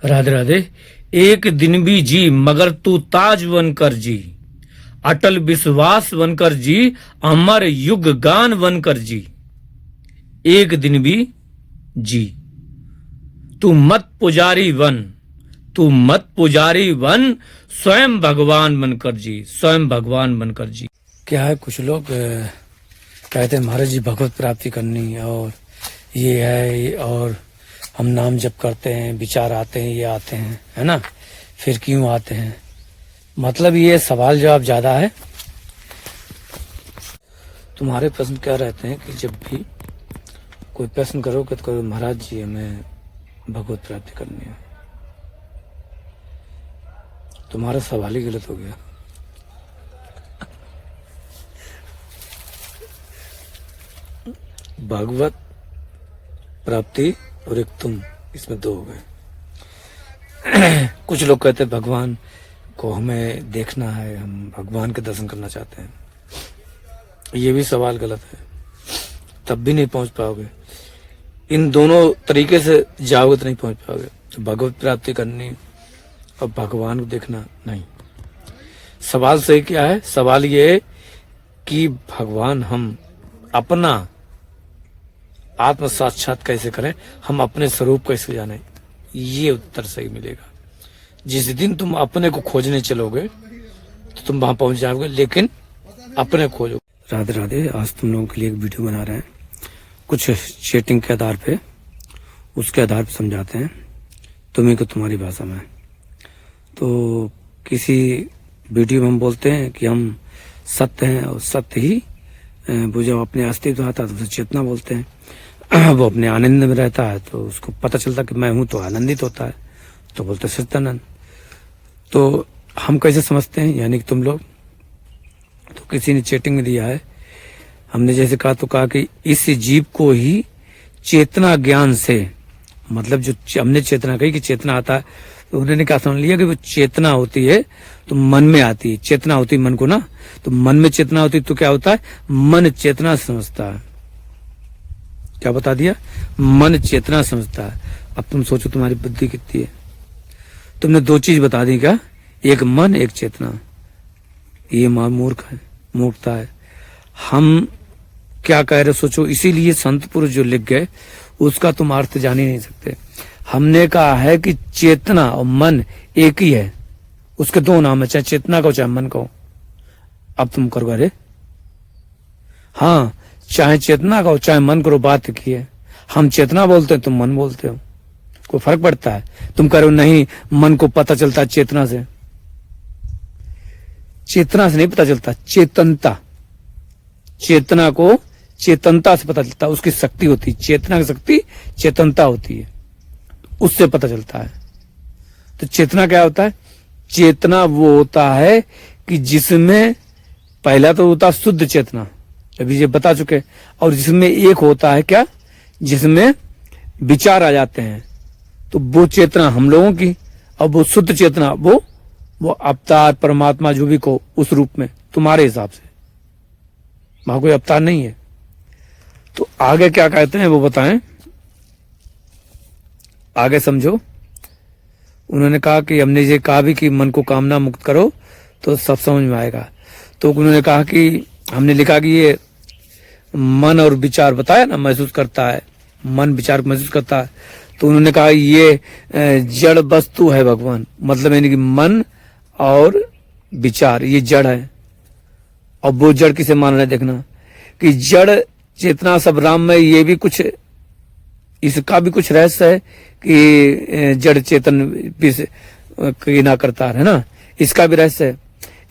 राधे राधे। एक दिन भी जी मगर तू ताज बनकर जी, अटल विश्वास बनकर जी, अमर युग गान बनकर जी। एक दिन भी जी, तू मत पुजारी बन, तू मत पुजारी बन, स्वयं भगवान बनकर जी, स्वयं भगवान बनकर जी। क्या है, कुछ लोग कहते हैं महाराज जी भगवत प्राप्ति करनी और ये है, और हम नाम जप करते हैं, विचार आते हैं, ये आते हैं, है ना, फिर क्यों आते हैं? मतलब ये सवाल जवाब ज्यादा है। तुम्हारे प्रश्न क्या रहते हैं कि जब भी कोई प्रश्न करोगे तो कहो महाराज जी हमें भगवत प्राप्ति करनी है। तुम्हारा सवाल ही गलत हो गया। भगवत प्राप्ति और एक तुम, इसमें दो हो गए। कुछ लोग कहते हैं भगवान को हमें देखना है, हम भगवान के दर्शन करना चाहते हैं। ये भी सवाल गलत है, तब भी नहीं पहुंच पाओगे। इन दोनों तरीके से जाओगे तो नहीं पहुंच पाओगे। तो भगवत प्राप्ति करनी और भगवान को देखना नहीं। सवाल सही क्या है? सवाल ये है कि भगवान हम अपना आत्म साक्षात कैसे करें, हम अपने स्वरूप कैसे जाने, ये उत्तर सही मिलेगा। जिस दिन तुम अपने को खोजने चलोगे तो तुम वहां पहुंच जाओगे, लेकिन अपने खोजो। राधे राधे। आज तुम लोगों के लिए एक वीडियो बना रहे हैं, कुछ चैटिंग के आधार पे, उसके आधार पे समझाते हैं तुम्हें को तुम्हारी भाषा में। तो किसी वीडियो में हम बोलते हैं कि हम सत्य हैं और सत्य ही वो जब अपने अस्तित्व आता है तो उसे चेतना बोलते हैं। वो अपने आनंद में रहता है तो उसको पता चलता कि मैं हूं तो आनंदित होता है, तो बोलते सत्यानंद। तो हम कैसे समझते हैं, यानी कि तुम लोग, तो किसी ने चैटिंग में दिया है, हमने जैसे कहा तो कहा कि इस जीव को ही चेतना ज्ञान से, मतलब जो हमने चेतना कही कि चेतना आता है, तो उन्होंने क्या समझ लिया कि वो चेतना होती है तो मन में आती है, चेतना होती है मन को ना, तो मन में चेतना होती है तो क्या होता है, मन चेतना समझता है। क्या बता दिया? मन चेतना समझता है। अब तुम सोचो तुम्हारी बुद्धि कितनी है, तुमने दो चीज बता दी क्या, एक मन एक चेतना। ये मूर्ख है, मूर्खता है। हम क्या कह रहे सोचो, इसीलिए संत पुरुष जो लिख गए उसका तुम अर्थ जान ही नहीं सकते। हमने कहा है कि चेतना और मन एक ही है, उसके दो नाम है, चाहे चेतना का चाहे मन का हो। अब तुम करो अरे हाँ, चाहे चेतना का हो चाहे मन करो, बात की है। हम चेतना बोलते हैं, तुम मन बोलते हो, कोई फर्क पड़ता है? तुम कह रहे हो नहीं मन को पता चलता है चेतना से। चेतना से नहीं पता चलता, चेतनता, चेतना को चेतनता से पता चलता है, उसकी शक्ति होती है, चेतना की शक्ति चेतनता होती है, उससे पता चलता है। तो चेतना क्या होता है? चेतना वो होता है कि जिसमें पहला तो होता है शुद्ध चेतना, अभी ये बता चुके, और जिसमें एक होता है क्या, जिसमें विचार आ जाते हैं, तो वो चेतना हम लोगों की, और वो शुद्ध चेतना वो अवतार परमात्मा जो भी को उस रूप में तुम्हारे हिसाब से, वहां कोई अवतार नहीं है। तो आगे क्या कहते हैं वो बताएं, आगे समझो। उन्होंने कहा कि हमने ये कहा भी कि मन को कामना मुक्त करो तो सब समझ में आएगा। तो उन्होंने कहा कि हमने लिखा कि ये मन और विचार बताया ना, महसूस करता है, मन विचार को महसूस करता है। तो उन्होंने कहा ये जड़ वस्तु है भगवान, मतलब यानी कि मन और विचार ये जड़ है। और वो जड़ किसे मान रहे, देखना कि जड़ चेतना सब राम में, ये भी कुछ, इसका भी कुछ रहस्य है कि जड़ चेतन की ना करता है ना, इसका भी रहस्य है।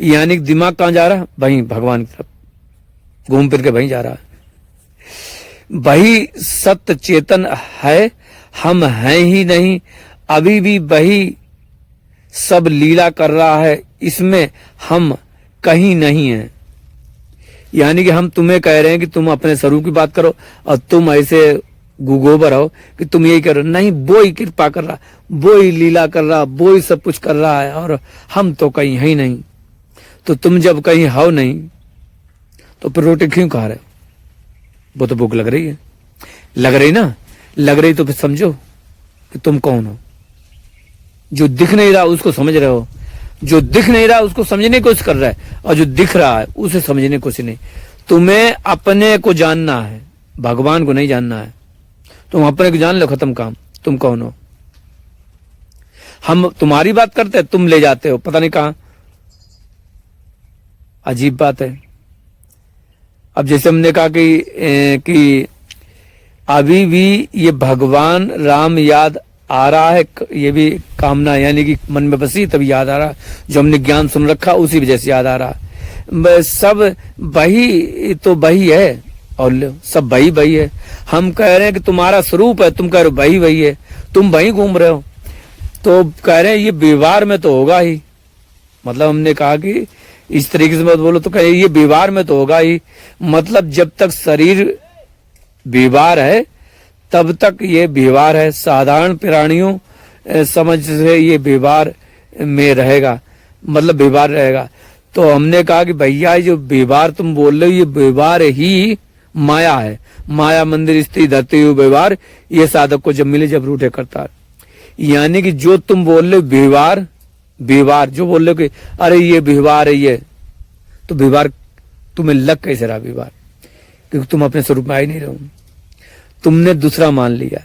यानी कि दिमाग कहाँ जा रहा है, वहीं भगवान की तरफ घूम फिर के वहीं जा रहा है। वही सत्य चेतन है, हम हैं ही नहीं, अभी भी वही सब लीला कर रहा है, इसमें हम कहीं नहीं हैं। यानी कि हम तुम्हें कह रहे हैं कि तुम अपने स्वरूप की बात करो, और तुम ऐसे गुगोबर हो कि तुम यही करो, नहीं, वो ही कृपा कर रहा, वो ही लीला कर रहा, वो ही सब कुछ कर रहा है, और हम तो कहीं है ही नहीं। तो तुम जब कहीं हो नहीं तो फिर रोटी क्यों खा रहे हो? वो तो भूख लग रही है, लग रही ना, लग रही तो फिर समझो कि तुम कौन हो। जो दिख नहीं रहा उसको समझ रहे हो, जो दिख नहीं रहा उसको समझने की कोशिश कर रहा है, और जो दिख रहा है उसे समझने की कोशिश नहीं। तुम्हें अपने को जानना है, भगवान को नहीं जानना है। तुम अपने को जान लो, खत्म काम। तुम कौन हो? हम तुम्हारी बात करते हैं, तुम ले जाते हो पता नहीं कहां। अजीब बात है। अब जैसे हमने कहा कि अभी भी ये भगवान राम याद आ रहा है, ये भी कामना यानी कि मन में बसी तभी याद आ रहा, जो हमने ज्ञान सुन रखा उसी वजह से याद आ रहा। सब वही तो वही है, और सब वही वही है। हम कह रहे हैं कि तुम्हारा स्वरूप है, तुम कह रहे हो वही वही है, तुम वही घूम रहे हो। तो कह रहे हैं ये व्यवहार में तो होगा ही। मतलब हमने कहा कि इस तरीके से मत बोलो, तो कहे ये व्यवहार में तो होगा ही। मतलब जब तक शरीर व्यवहार है तब तक ये व्यवहार है। साधारण प्राणियों समझ से ये व्यवहार में रहेगा, मतलब व्यवहार रहेगा। तो हमने कहा कि भैया जो व्यवहार तुम बोल रहे हो ये व्यवहार ही माया है। माया मंदिर स्थिति धरती हुए व्यवहार, ये साधक को जब मिले जब रूठे करता है। यानी कि जो तुम बोल रहे हो व्यवहार, व्यवहार जो बोल रहे हो कि अरे ये व्यवहार है, ये तो व्यवहार तुम्हें लग कैसे रहा व्यवहार? क्योंकि तुम अपने स्वरूप में आ ही नहीं रहो, तुमने दूसरा मान लिया।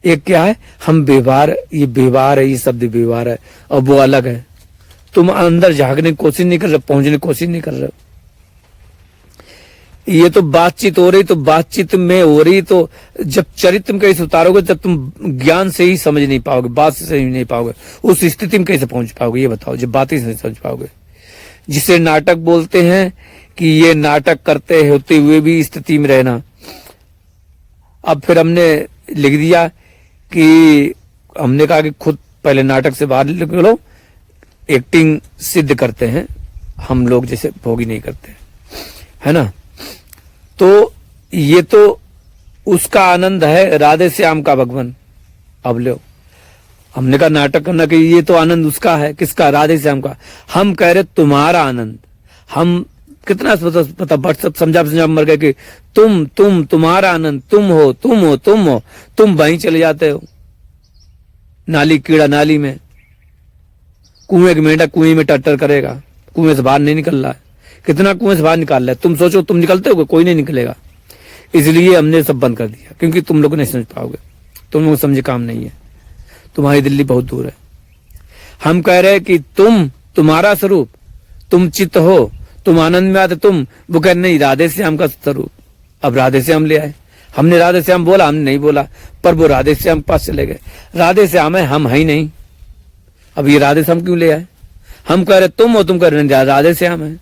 एक क्या है, हम व्यवहार, ये व्यवहार है, ये शब्द व्यवहार है, और वो अलग है। तुम अंदर झांकने की कोशिश नहीं कर रहे, पहुंचने की कोशिश नहीं कर रहे। ये तो बातचीत हो रही, तो बातचीत में हो रही, तो जब चरित्र में कैसे उतारोगे, जब तुम ज्ञान से ही समझ नहीं पाओगे, बात से समझ नहीं पाओगे, उस स्थिति में कैसे पहुंच पाओगे? ये बताओ, जब बातें से नहीं समझ पाओगे। जिसे नाटक बोलते हैं कि ये नाटक करते होते हुए भी स्थिति में रहना। अब फिर हमने लिख दिया कि हमने कहा कि खुद पहले नाटक से बाहर निकलो, एक्टिंग सिद्ध करते हैं हम लोग, जैसे भोगी नहीं करते, है ना। तो ये तो उसका आनंद है, राधे श्याम का भगवान। अब लो, हमने कहा नाटक करना कि ये तो आनंद उसका है, किसका? राधे श्याम का। हम कह रहे तुम्हारा आनंद। हम कितना पता व्हाट्सअप समझा मर गए कि तुम्हारा आनंद, तुम हो, तुम हो, तुम हो। तुम वहीं चले जाते हो, नाली कीड़ा नाली में, कुएं का मेंढा कुएं में टट्टर करेगा, कुएं से बाहर नहीं निकल रहा है। कितना कुएं से बाहर निकाल रहा है? तुम सोचो तुम निकलते हो, कोई नहीं निकलेगा। इसलिए हमने सब बंद कर दिया, क्योंकि तुम लोग नहीं समझ पाओगे, तुम लोग समझे काम नहीं है, तुम्हारी दिल्ली बहुत दूर है। हम कह रहे हैं कि तुम्हारा स्वरूप, तुम चित्त हो, तुम आनंद में आते, तुम। वो कह नहीं, राधे श्याम का स्वरूप। अब राधे श्याम ले आए, हमने राधे श्याम बोला, हमने नहीं बोला, पर वो राधे श्याम पास चले गए। राधे श्याम है, हम है ही नहीं। अब ये राधे श्याम क्यों ले आए? हम कह रहे तुम हो, तुम कह रहे राधे श्याम है।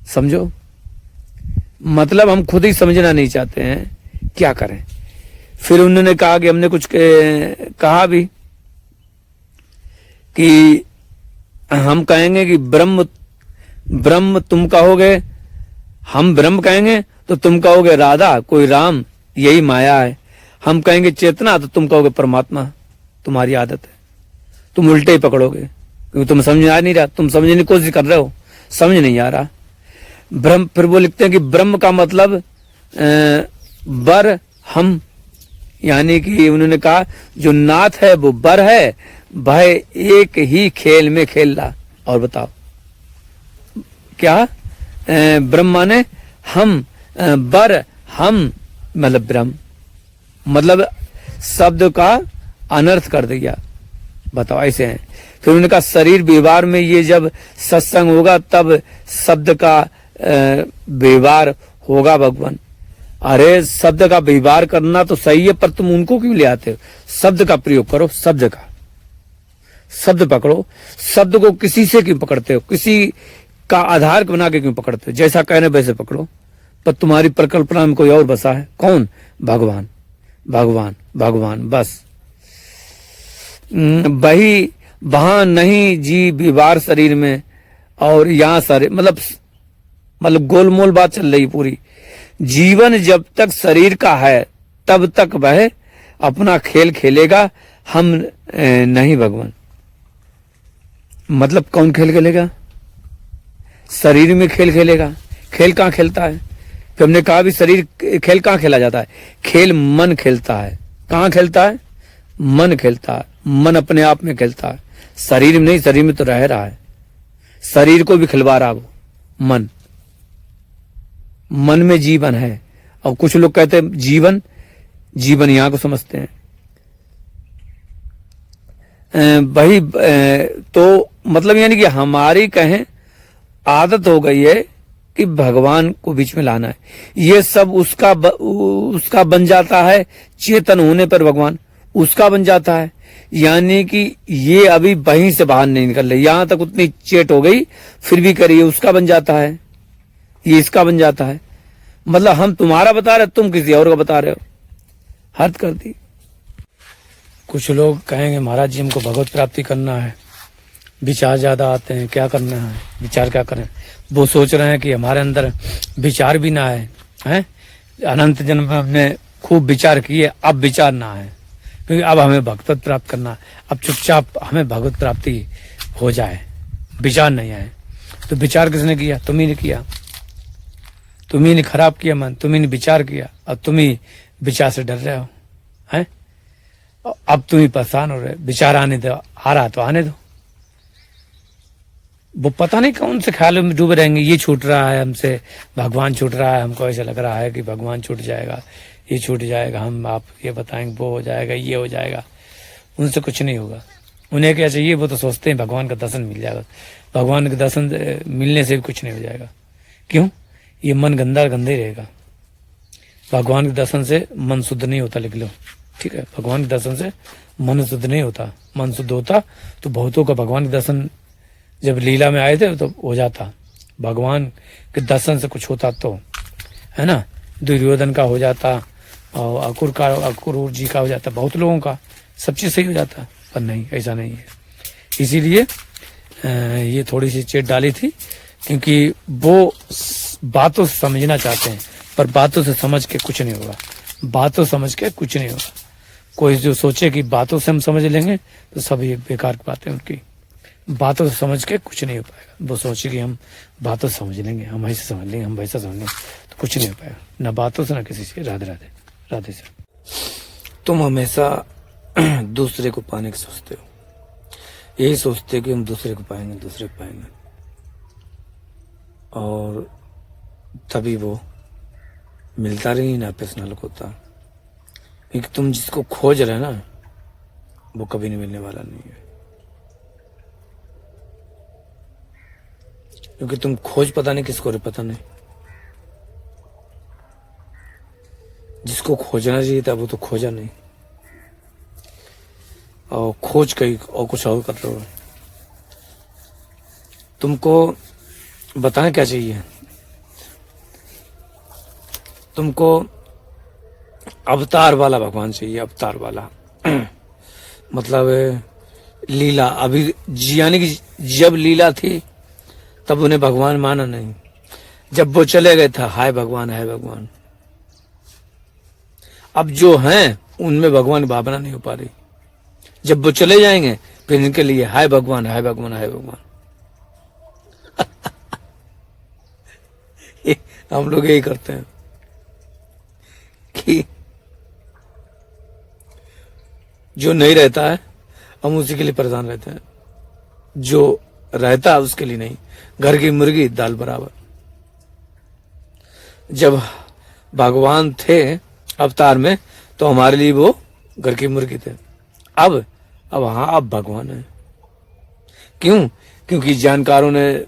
समझो, मतलब हम खुद ही समझना नहीं चाहते हैं, क्या करें। फिर उन्होंने कहा कि हमने कुछ कहा भी कि हम कहेंगे कि ब्रह्म तुम कहोगे, हम ब्रह्म कहेंगे तो तुम कहोगे राधा, कोई राम, यही माया है। हम कहेंगे चेतना तो तुम कहोगे परमात्मा। तुम्हारी आदत है, तुम उल्टे ही पकड़ोगे, क्योंकि तुम समझ आ नहीं रहा, तुम समझने की कोशिश कर रहे हो, समझ नहीं आ रहा। ब्रह्म, फिर वो लिखते हैं कि ब्रह्म का मतलब बर हम, यानी कि उन्होंने कहा जो नाथ है वो बर है, वह एक ही खेल में खेल रहा। और बताओ क्या? ब्रह्म माने हम, बर हम मतलब ब्रह्म, मतलब शब्द का अनर्थ कर दिया। बताओ, ऐसे हैं। फिर उन्होंने कहा शरीर व्यवहार में ये जब सत्संग होगा तब शब्द का व्यवहार होगा भगवान। अरे शब्द का व्यवहार करना तो सही है, पर तुम उनको क्यों ले आते हो? शब्द का प्रयोग करो, शब्द का, शब्द पकड़ो। शब्द को किसी से क्यों पकड़ते हो? किसी का आधार बना के क्यों पकड़ते हो? जैसा कहने वैसे पकड़ो, पर तुम्हारी परिकल्पना में कोई और बसा है। कौन? भगवान, भगवान, भगवान, बस। वही वहां नहीं जी व्यवहार शरीर में, और यहां शरीर, मतलब गोलमोल बात चल रही पूरी। जीवन जब तक शरीर का है तब तक वह अपना खेल खेलेगा, हम नहीं भगवान। मतलब कौन खेल खेलेगा? शरीर में खेल खेलेगा। खेल कहाँ खेलता है? फिर हमने कहा भी शरीर खेल कहाँ खेला जाता है? खेल मन खेलता है। कहाँ खेलता है? मन खेलता है, मन अपने आप में खेलता है, शरीर में नहीं, शरीर में तो रह रहा है, शरीर को भी खिलवा रहा वो मन। मन में जीवन है। और कुछ लोग कहते हैं जीवन, जीवन यहां को समझते हैं भाई। तो मतलब यानी कि हमारी कहें आदत हो गई है कि भगवान को बीच में लाना है। ये सब उसका बन जाता है, चेतन होने पर भगवान उसका बन जाता है। यानी कि ये अभी वहीं से बाहर नहीं निकल रहे, यहां तक उतनी चेट हो गई फिर भी करिए उसका बन जाता है, ये इसका बन जाता है। मतलब हम तुम्हारा बता रहे, तुम किसी और का बता रहे हो, हद कर दी। कुछ लोग कहेंगे महाराज जी हमको भगवत प्राप्ति करना है, विचार ज्यादा आते हैं, क्या करना है, विचार क्या करें। वो सोच रहे हैं कि हमारे अंदर विचार भी ना है, हैं? अनंत जन्म में हमने खूब विचार किए, अब विचार ना है, क्योंकि अब हमें भगवत प्राप्त करना है। अब चुपचाप हमें भगवत प्राप्ति हो जाए, विचार नहीं आए। तो विचार किसने किया? तुम ही ने किया, तुम ही ने खराब किया मन, तुम ही ने विचार किया, अब तुम ही विचार से डर रहे हो, हैं? अब तुम ही परेशान हो रहे, विचार आने दो, आ रहा तो आने दो। वो पता नहीं कौन से ख्यालों में डूबे रहेंगे, ये छूट रहा है हमसे, भगवान छूट रहा है, हमको ऐसा लग रहा है कि भगवान छूट जाएगा, ये छूट जाएगा, हम आप ये बताएंगे वो हो जाएगा, ये हो जाएगा। उनसे कुछ नहीं होगा। उन्हें क्या चाहिए? वो तो सोचते हैं भगवान का दर्शन मिल जाएगा। भगवान के दर्शन मिलने से भी कुछ नहीं हो जाएगा। क्यों? ये मन गंदा गंदा ही रहेगा। भगवान के दर्शन से मन शुद्ध नहीं होता, लिख लो, ठीक है? भगवान के दर्शन से मन शुद्ध नहीं होता। मन शुद्ध होता तो बहुतों का भगवान के दर्शन जब लीला में आए थे तो हो जाता। भगवान के दर्शन से कुछ होता तो, है ना? दुर्योधन का हो जाता और अकुर जी का हो जाता, बहुत लोगों का सब चीज सही हो जाता, पर नहीं, ऐसा नहीं है। इसीलिए ये थोड़ी सी चेट डाली थी, क्योंकि वो बातों से समझना चाहते हैं, पर बातों से समझ के कुछ नहीं होगा, बातों समझ के कुछ नहीं होगा। कोई जो सोचे कि बातों से हम समझ लेंगे तो सब ये बेकार की बातें उनकी। बातों से समझ के कुछ नहीं हो पाएगा। वो सोचे कि हम बातों से समझ लेंगे, हम ऐसे समझ लेंगे, हम वैसा समझ लेंगे, तो कुछ नहीं हो पाएगा, ना बातों से ना किसी से। राधे राधे, राधे से। तुम हमेशा दूसरे को पाने की सोचते हो, यही सोचते हो कि हम दूसरे को पाएंगे, दूसरे को पाएंगे, और तभी वो मिलता नहीं, ना पर्सनल होता। क्योंकि तुम जिसको खोज रहे ना, वो कभी नहीं मिलने वाला नहीं है। क्योंकि तुम खोज पता नहीं किसको रहे, पता नहीं। जिसको खोजना चाहिए था वो तो खोजा नहीं, और खोज कहीं और कुछ और कर रहे हो। तुमको बताएं क्या चाहिए? तुमको अवतार वाला भगवान चाहिए, अवतार वाला। मतलब लीला, अभी यानी कि जब लीला थी तब उन्हें भगवान माना नहीं, जब वो चले गए था हाय भगवान, हाय भगवान। अब जो हैं उनमें भगवान की भावना नहीं हो पा रही। जब वो चले जाएंगे फिर इनके लिए हाय भगवान, हाय भगवान, हाय भगवान। हम लोग यही करते हैं कि जो नहीं रहता है हम उसी के लिए परेशान रहते हैं, जो रहता है उसके लिए नहीं। घर की मुर्गी दाल बराबर। जब भगवान थे अवतार में तो हमारे लिए वो घर की मुर्गी थे। अब हाँ, अब भगवान है। क्यों? क्योंकि जानकारों ने,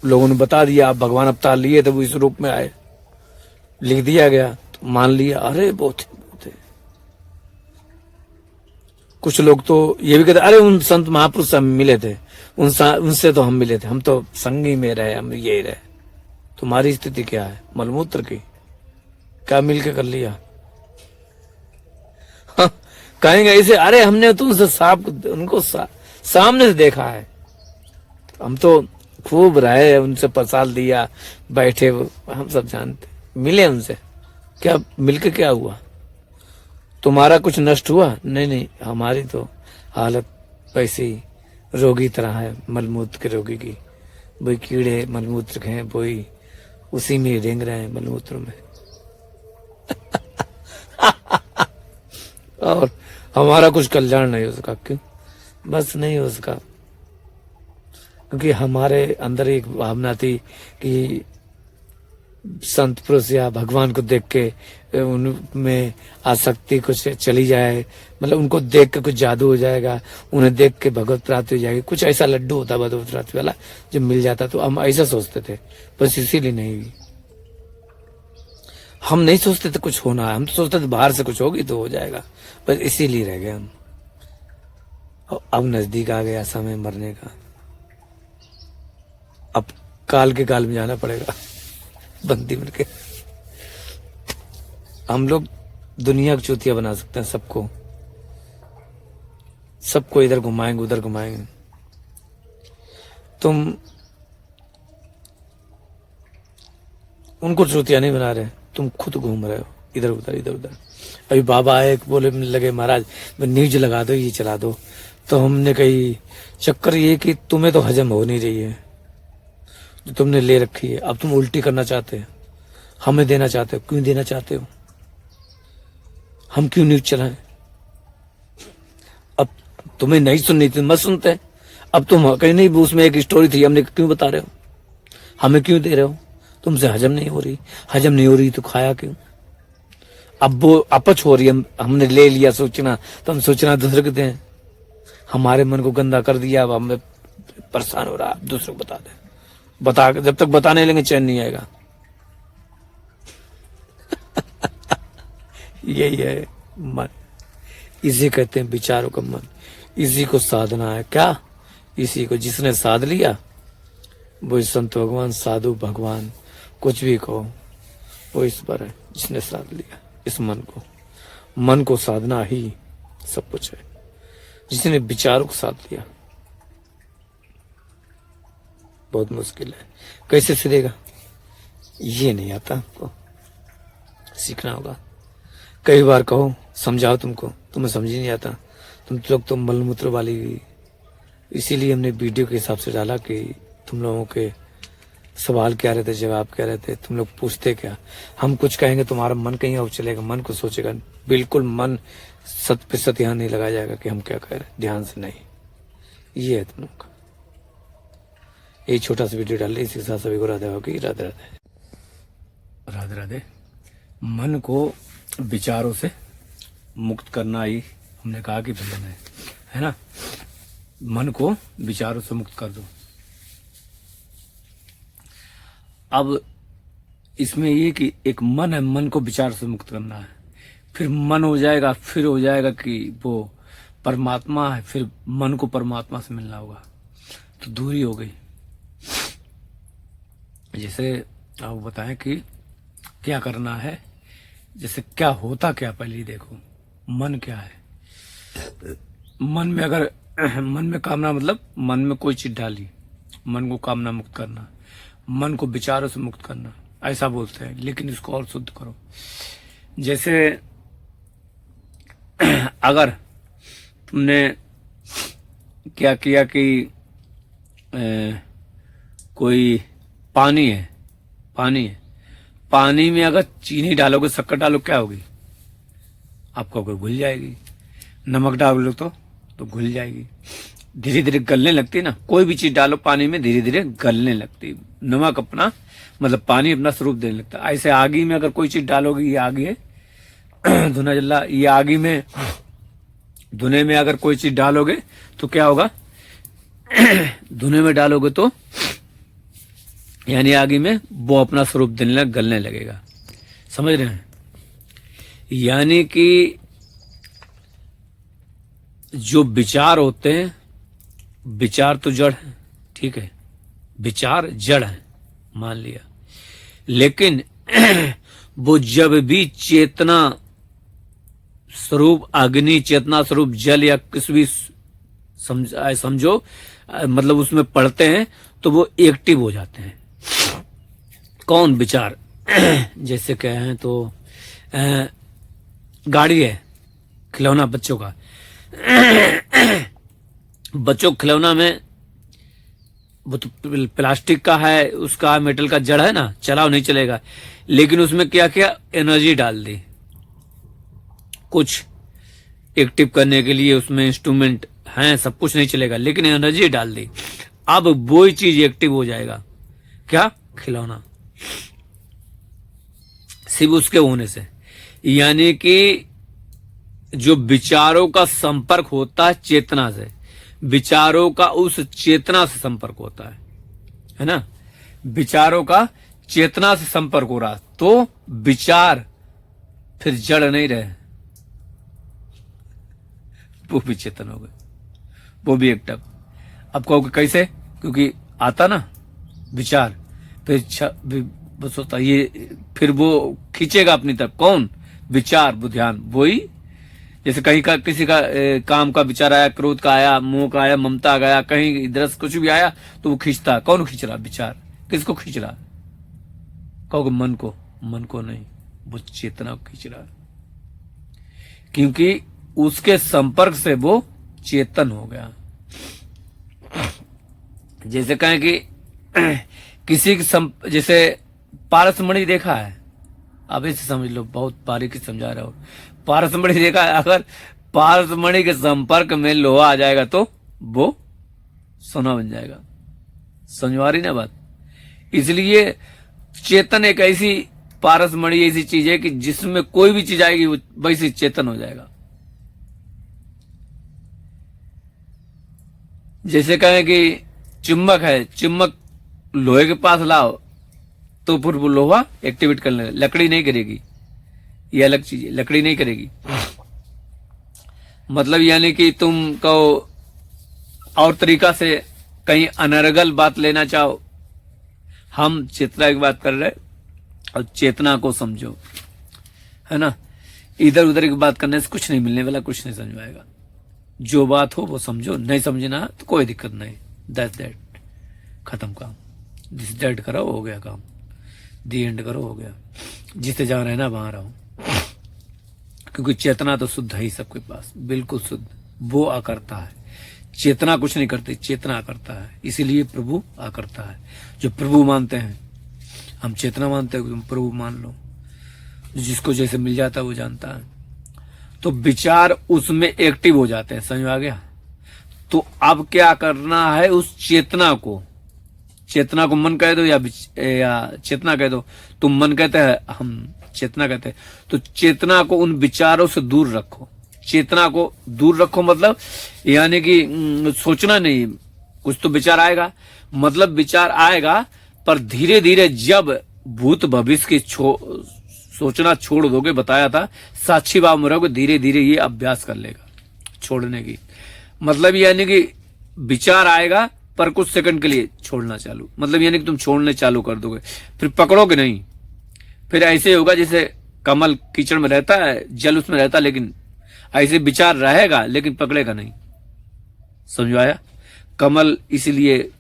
लोगों ने बता दिया, अब भगवान अवतार लिए थे, वो इस रूप में आए, लिख दिया गया, तो मान लिया, अरे बहुत है। कुछ लोग तो ये भी कहते, अरे उन संत महापुरुष से हम मिले थे, उनसे तो हम मिले थे, हम तो संगी में रहे, हम यही रहे। तुम्हारी स्थिति क्या है? मलमूत्र की क्या मिलके कर लिया? हाँ, कहेंगे ऐसे, अरे हमने तो उनसे उनको सामने से देखा है, हम तो खूब रहे, उनसे पसाल दिया, बैठे, हम सब जानते, मिले उनसे, क्या मिलके क्या हुआ? तुम्हारा कुछ नष्ट हुआ? नहीं नहीं, हमारी तो हालत वैसी रोगी तरह है, मलमूत्र के रोगी की। वही कीड़े मलमूत्र हैं, वही उसी में रेंग रहे हैं मलमूत्र में। हमारा कुछ कल्याण नहीं हो सका। क्यों? बस नहीं हो सका क्योंकि हमारे अंदर एक भावना थी कि संत पुरुष या भगवान को देख के उनमें आसक्ति कुछ चली जाए, मतलब उनको देख के कुछ जादू हो जाएगा, उन्हें देख के भगवत प्राप्ति हो जाएगी, कुछ ऐसा लड्डू होता भगवत प्राप्ति वाला जो मिल जाता। तो हम ऐसा सोचते थे, बस इसीलिए नहीं हुई। हम नहीं सोचते थे कुछ होना है, हम तो सोचते थे बाहर से कुछ होगी तो हो जाएगा, बस इसीलिए रह गए हम। अब नजदीक आ गया समय मरने का, अब काल के काल में जाना पड़ेगा बंदी बन के। हम लोग दुनिया की चूतिया बना सकते हैं सबको, सबको इधर घुमाएंगे उधर घुमाएंगे। तुम उनको चूतिया नहीं बना रहे, तुम खुद घूम रहे हो इधर उधर इधर उधर। अभी बाबा आए बोले लगे महाराज न्यूज लगा दो, ये चला दो, तो हमने कही चक्कर ये कि तुम्हें तो हजम हो नहीं रही है जो तुमने ले रखी है, अब तुम उल्टी करना चाहते हो, हमें देना चाहते हो। क्यों देना चाहते हो? हम क्यों न्यूज चलाएं? अब तुम्हें नहीं सुननी थी मत सुनते, अब तुम कहीं नहीं, उसमें एक स्टोरी थी हमने क्यों बता रहे हो, हमें क्यों दे रहे हो? तुमसे हजम नहीं हो रही, हजम नहीं हो रही तो खाया क्यों? अब वो अपच हो रही है, हमने ले लिया सोचना, तो हम सोचना दूसरे को दें, हमारे मन को गंदा कर दिया, अब हमें परेशान हो रहा, दूसरे को बता दे, बता जब तक बताने लेंगे चैन नहीं आएगा। यही है मन, इसी कहते हैं विचारों का मन, इसी को साधना है। क्या? इसी को जिसने साध लिया वो संत भगवान साधु भगवान कुछ भी कहो वो इस पर है, जिसने साध लिया इस मन को साधना ही सब कुछ है। जिसने विचारों को साध लिया बहुत मुश्किल है। कैसे सीखेगा? ये नहीं आता हमको, सीखना होगा। कई बार कहो समझाओ तुमको, तुम्हें समझ ही नहीं आता, तुम लोग तो मलमूत्र वाली। इसीलिए हमने वीडियो के हिसाब से डाला कि तुम लोगों के सवाल क्या रहते, जवाब क्या रहते, तुम लोग पूछते क्या। हम कुछ कहेंगे तुम्हारा मन कहीं और चलेगा, मन को सोचेगा, बिल्कुल मन 100% ध्यान नहीं लगाया जाएगा कि हम क्या कह रहे हैं, ध्यान से नहीं। ये है तुम लोग का। यही छोटा सा वीडियो डाल, इसी के साथ सभी को राधे होगी। राधे राधे राधे राधे। मन को विचारों से मुक्त करना ही हमने कहा कि भजन है ना। मन को विचारों से मुक्त कर दो। अब इसमें ये कि एक मन है, मन को विचार से मुक्त करना है, फिर मन हो जाएगा, फिर हो जाएगा कि वो परमात्मा है, फिर मन को परमात्मा से मिलना होगा, तो दूरी हो गई। जैसे आप बताएं कि क्या करना है, जैसे क्या होता क्या, पहले देखो मन क्या है। मन में अगर मन में कामना, मतलब मन में कोई चीज डाली, मन को कामना मुक्त करना, मन को विचारों से मुक्त करना, ऐसा बोलते हैं। लेकिन इसको और शुद्ध करो। जैसे अगर तुमने क्या किया कि कोई पानी है, पानी में अगर चीनी डालोगे, शक्कर डालो, क्या होगी? आपको घुल जाएगी। नमक डालो तो घुल जाएगी, धीरे धीरे गलने लगती है ना। कोई भी चीज डालो पानी में धीरे धीरे गलने लगती। नमक अपना मतलब पानी अपना स्वरूप देने लगता है। ऐसे आगी में अगर कोई चीज डालोगे, ये आगी है धुना जल्ला, ये आगी में धुने में अगर कोई चीज डालोगे तो क्या होगा? धुने में डालोगे तो यानी आगे में वो अपना स्वरूप देने गलने लगेगा। समझ रहे हैं? यानी कि जो विचार होते हैं, विचार तो जड़ है, ठीक है, विचार जड़ है मान लिया, लेकिन वो जब भी चेतना स्वरूप अग्नि, चेतना स्वरूप जल या किसी भी समझो मतलब उसमें पढ़ते हैं तो वो एक्टिव हो जाते हैं। कौन? विचार। जैसे कहें तो गाड़ी है, खिलौना बच्चों का, बच्चों खिलौना में वो तो प्लास्टिक का है, उसका मेटल का जड़ है ना, चलाओ नहीं चलेगा। लेकिन उसमें क्या किया? एनर्जी डाल दी, कुछ एक्टिव करने के लिए उसमें इंस्ट्रूमेंट हैं, सब कुछ नहीं चलेगा, लेकिन एनर्जी डाल दी, अब वही चीज एक्टिव हो जाएगा। क्या? खिलौना। सिर्फ उसके होने से, यानी कि जो विचारों का संपर्क होता है चेतना से, विचारों का उस चेतना से संपर्क होता है ना, विचारों का चेतना से संपर्क हो रहा, तो विचार फिर जड़ नहीं रहे, वो भी चेतन हो गए, वो भी एक्टिव। अब कहोगे कैसे? क्योंकि आता ना विचार, फिर बस होता ये, फिर वो खींचेगा अपनी तरफ। कौन? विचार, वो ध्यान। वही जैसे कहीं का किसी का काम का विचार आया, क्रोध का आया, मोह का आया, ममता का आया, कहीं इधर कुछ भी आया तो वो खींचता। कौन खींच रहा? विचार। किसको खींच रहा? कहोगे मन को। मन को नहीं, वो चेतना को खींच रहा, क्योंकि उसके संपर्क से वो चेतन हो गया। जैसे कहें कि किसी की जैसे पारसमणि देखा है, अब इसे समझ लो, बहुत बारीकी समझा रहा हूं। पारसमणि देखा है, अगर पारसमणि के संपर्क में लोहा आ जाएगा तो वो सोना बन जाएगा। समझ आ रही ना बात? इसलिए चेतन एक ऐसी पारसमणि ऐसी चीज है कि जिसमें कोई भी चीज आएगी वो वैसे चेतन हो जाएगा। जैसे कहें कि चुम्बक है, चुम्बक लोहे के पास लाओ तो फिर वो लोहा एक्टिवेट कर लेगा, लकड़ी नहीं करेगी। ये अलग चीज है, लकड़ी नहीं करेगी। मतलब यानी कि तुम कहो और तरीका से कहीं अनर्गल बात लेना चाहो, हम चेतना की बात कर रहे और चेतना को समझो, है ना। इधर उधर की बात करने से कुछ नहीं मिलने वाला, कुछ नहीं समझ में आएगा। जो बात हो वो समझो, नहीं समझना तो कोई दिक्कत नहीं, दैट्स दैट, खत्म काम। जिस डेट करो हो गया काम, दी एंड करो हो गया। जिसे जहां रहना वहां रहो, क्योंकि चेतना तो शुद्ध है ही सबके पास, बिल्कुल शुद्ध। वो आकर्ता है, चेतना कुछ नहीं करती, चेतना आकर्ता है। इसीलिए प्रभु आकर्ता है। जो प्रभु मानते हैं, हम चेतना मानते हैं, तुम प्रभु मान लो। जिसको जैसे मिल जाता है वो जानता है। तो विचार उसमें एक्टिव हो जाते हैं, समझ आ गया। तो अब क्या करना है, उस चेतना को, चेतना को मन कह दो या चेतना कह दो। तुम मन कहते हैं, हम चेतना कहते हैं। तो चेतना को उन विचारों से दूर रखो, चेतना को दूर रखो। मतलब यानी कि सोचना नहीं, कुछ तो विचार आएगा, मतलब विचार आएगा, पर धीरे धीरे जब भूत भविष्य की सोचना छोड़ दोगे, बताया था साक्षी भाव में रहोगे, धीरे धीरे ये अभ्यास कर लेगा छोड़ने की। मतलब यानी कि विचार आएगा पर कुछ सेकंड के लिए छोड़ना चालू, मतलब यानी कि तुम छोड़ने चालू कर दोगे, फिर पकड़ोगे नहीं। फिर ऐसे होगा जैसे कमल कीचड़ में रहता है, जल उसमें रहता है, लेकिन ऐसे विचार रहेगा लेकिन पकड़ेगा नहीं। समझ आया? कमल इसीलिए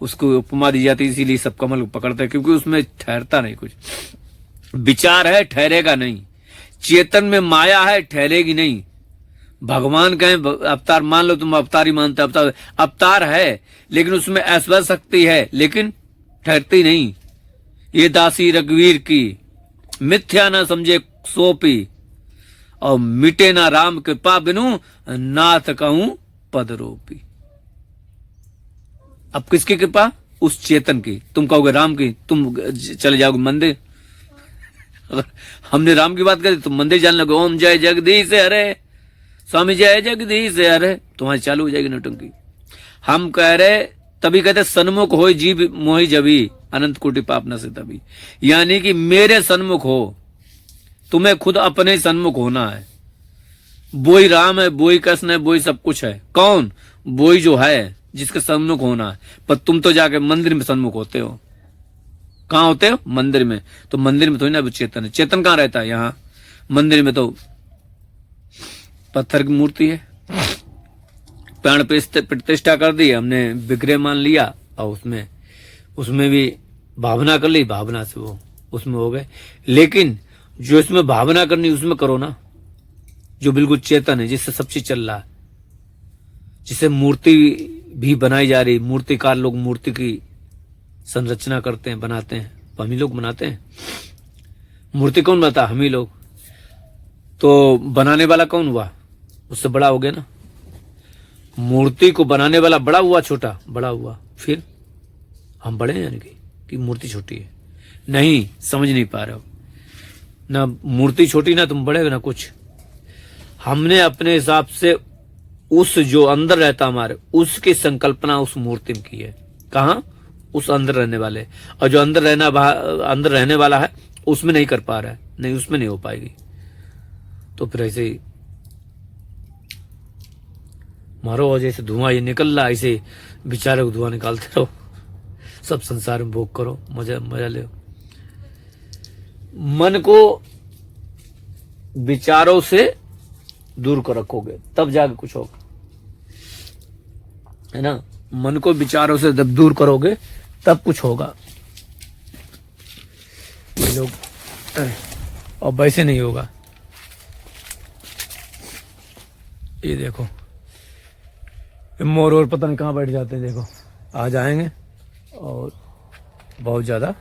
उसको उपमा दी जाती है, इसीलिए सब कमल को पकड़ते हैं, क्योंकि उसमें ठहरता नहीं कुछ। विचार है, ठहरेगा नहीं। चेतन में माया है, ठहरेगी नहीं। भगवान कहें अवतार, मान लो तुम अवतार ही मानते, अवतार है लेकिन उसमें ऐश्वर्य शक्ति है, लेकिन ठहरती नहीं। ये दासी रघुवीर की मिथ्या न समझे सोपी, और मिटे ना राम कृपा बिनु, नाथ कहूं पदरोपी। अब किसकी कृपा? उस चेतन की। तुम कहोगे राम की, तुम चले जाओगे मंदिर। अगर हमने राम की बात करी तो मंदिर जाने लगे, ओम जय जगदीश हरे, स्वामी जय जगदीश हरे, तुम्हारी चालू हो जाएगी नौटंकी। हम कह रहे, तभी कहते सन्मुख हो जीव मोहि जभी, अनंत कोटि पाप न से तभी। यानी कि मेरे सन्मुख हो, तुम्हें खुद अपने सन्मुख होना है। वही राम है, वही कृष्ण है, वही सब कुछ है। कौन? वही जो है जिसके सन्मुख होना है। पर तुम तो जाके मंदिर में सन्मुख होते हो। कहां होते हो? मंदिर में। तो मंदिर में तो ना चेतन है। चेतन कहां रहता है? यहाँ मंदिर में तो पत्थर की मूर्ति है, प्राण प्रतिष्ठा कर दी, हमने विग्रह मान लिया, और उसमें भी भावना कर ली, भावना से वो उसमें हो गए। लेकिन जो इसमें भावना करनी उसमें करो ना, जो बिल्कुल चेतन है, जिससे सब चीज चल रहा है, जिससे मूर्ति भी बनाई जा रही। मूर्तिकार लोग मूर्ति की संरचना करते हैं, बनाते हैं, हम ही लोग बनाते हैं। मूर्ति कौन बनाता? हम ही लोग। तो बनाने वाला कौन हुआ? उससे बड़ा हो गया ना। मूर्ति को बनाने वाला बड़ा हुआ छोटा? बड़ा हुआ। फिर हम बड़े हैं यानी कि मूर्ति छोटी है? नहीं, समझ नहीं पा रहे हो ना। मूर्ति छोटी ना तुम बड़े ना कुछ। हमने अपने हिसाब से उस जो अंदर रहता हमारे, उसकी संकल्पना उस मूर्ति में की है। कहाँ? उस अंदर रहने वाले। और जो अंदर रहने वाला है उसमें नहीं कर पा रहा है, नहीं उसमें नहीं हो पाएगी। तो फिर ऐसे ही मारो, और जैसे धुआं ये निकल रहा ऐसे बेचारे को धुआं निकालते रहो। सब संसार में भोग करो, मजा मजा ले। मन को विचारों से दूर कर रखोगे तब जाके कुछ होगा, है ना। मन को विचारों से जब दूर करोगे तब कुछ होगा। ये लोग और वैसे नहीं होगा। ये देखो मोर और पता नहीं कहाँ बैठ जाते हैं। देखो आ जाएंगे और बहुत ज्यादा।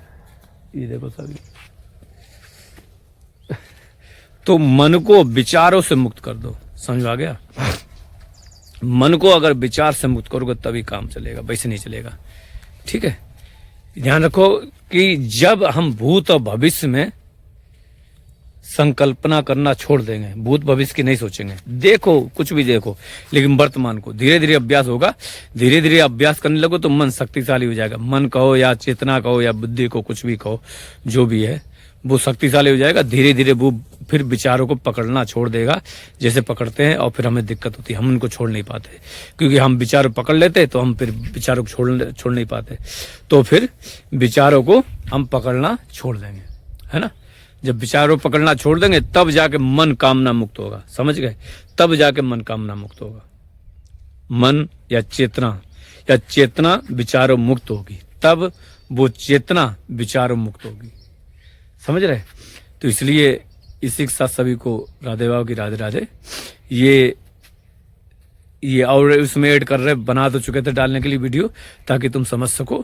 ये देखो सभी। तो मन को विचारों से मुक्त कर दो। समझ आ गया? मन को अगर विचार से मुक्त करोगे तभी काम चलेगा, वैसे नहीं चलेगा। ठीक है, ध्यान रखो कि जब हम भूत और भविष्य में संकल्पना करना छोड़ देंगे, भूत भविष्य की नहीं सोचेंगे, देखो कुछ भी देखो, लेकिन वर्तमान को धीरे धीरे अभ्यास होगा। धीरे धीरे अभ्यास करने लगो तो मन शक्तिशाली हो जाएगा। मन कहो या चेतना कहो या बुद्धि को, कुछ भी कहो, जो भी है वो शक्तिशाली हो जाएगा। धीरे धीरे वो फिर विचारों को पकड़ना छोड़ देगा, जैसे पकड़ते हैं और फिर हमें दिक्कत होती है। हम उनको छोड़ नहीं पाते, क्योंकि हम विचार पकड़ लेते तो हम फिर विचारों को छोड़ नहीं पाते। तो फिर विचारों को हम पकड़ना छोड़ देंगे, है ना। जब विचारों पकड़ना छोड़ देंगे तब जाके मन कामना मुक्त होगा। समझ गए? तब जाके मन कामना मुक्त होगा। मन या चेतना विचारों मुक्त होगी, तब वो चेतना विचारों मुक्त होगी। समझ रहे? तो इसलिए इसी के साथ सभी को राधे बाबा की राधे राधे। ये और उसमें ऐड कर रहे, बना तो चुके थे डालने के लिए वीडियो, ताकि तुम समझ सको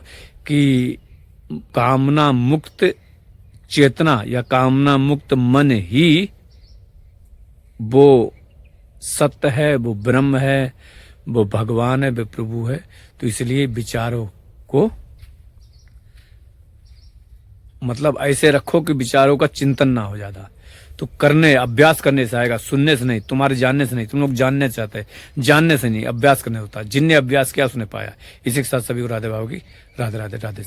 कि कामना मुक्त चेतना या कामना मुक्त मन ही वो सत्य है, वो ब्रह्म है, वो भगवान है, वो प्रभु है। तो इसलिए विचारों को मतलब ऐसे रखो कि विचारों का चिंतन ना हो ज्यादा। तो अभ्यास करने से आएगा, सुनने से नहीं, तुम्हारे जानने से नहीं। तुम लोग जानने चाहते हैं, जानने से नहीं, अभ्यास करने होता है। जिनने अभ्यास किया उसने पाया। इसी के साथ सभी को राधे बाबा की राधे राधे राधे।